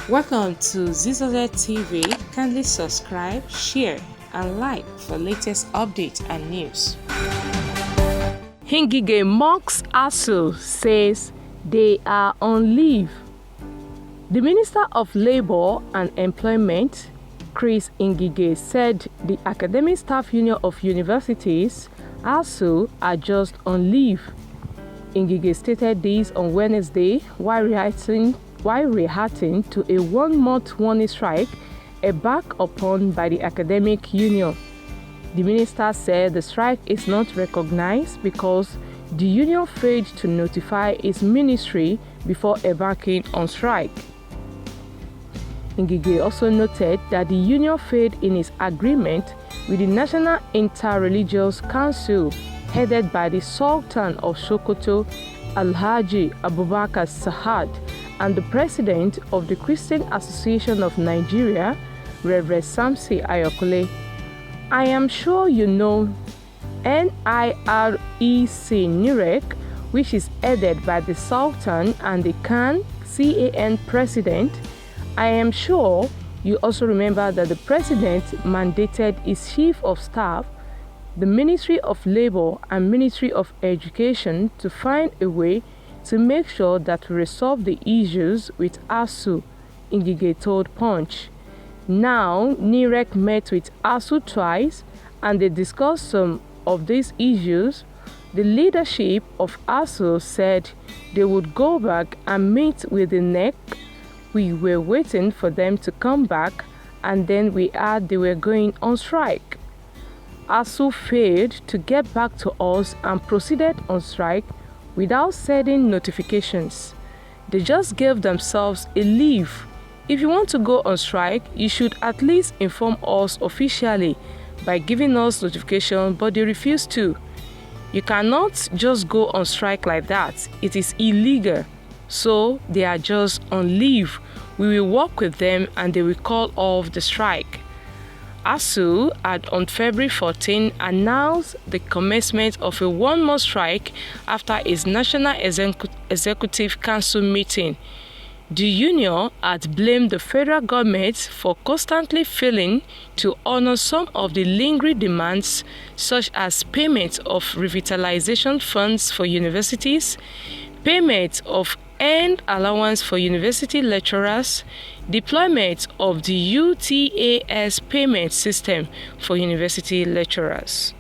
Welcome to Zisodel TV. Kindly subscribe, share, and like for latest updates and news. Ngige mocks ASUU, says they are on leave. The Minister of Labour and Employment, Chris Ngige, said the Academic Staff Union of Universities, ASUU, are just on leave. Ngige stated this on Wednesday while reacting to a one-month warning strike embarked upon by the academic union. The minister said the strike is not recognized because the union failed to notify its ministry before embarking on strike. Ngige also noted that the union failed in its agreement with the National Inter-Religious Council headed by the Sultan of Sokoto, Alhaji Abubakar Sahad, and the President of the Christian Association of Nigeria, Reverend Samson Ayokole. I am sure you know NIREC, which is headed by the Sultan and the CAN President. I am sure you also remember that the President mandated his Chief of Staff, the Ministry of Labour and Ministry of Education to find a way to make sure that we resolve the issues with ASUU, Ngige told Punch. Now, NIREC met with ASUU twice and they discussed some of these issues. The leadership of ASUU said they would go back and meet with the NEC. We were waiting for them to come back and then we heard they were going on strike. ASUU failed to get back to us and proceeded on strike without sending notifications. They just gave themselves a leave. If you want to go on strike, you should at least inform us officially by giving us notification, but they refused to. You cannot just go on strike like that. It is illegal. So they are just on leave. We will work with them and they will call off the strike. ASUU had on February 14 announced the commencement of a one-month strike after its National Executive Council meeting. The union had blamed the federal government for constantly failing to honor some of the lingering demands such as payment of revitalization funds for universities, payment of earned allowance for university lecturers, deployment of the UTAS payment system for university lecturers.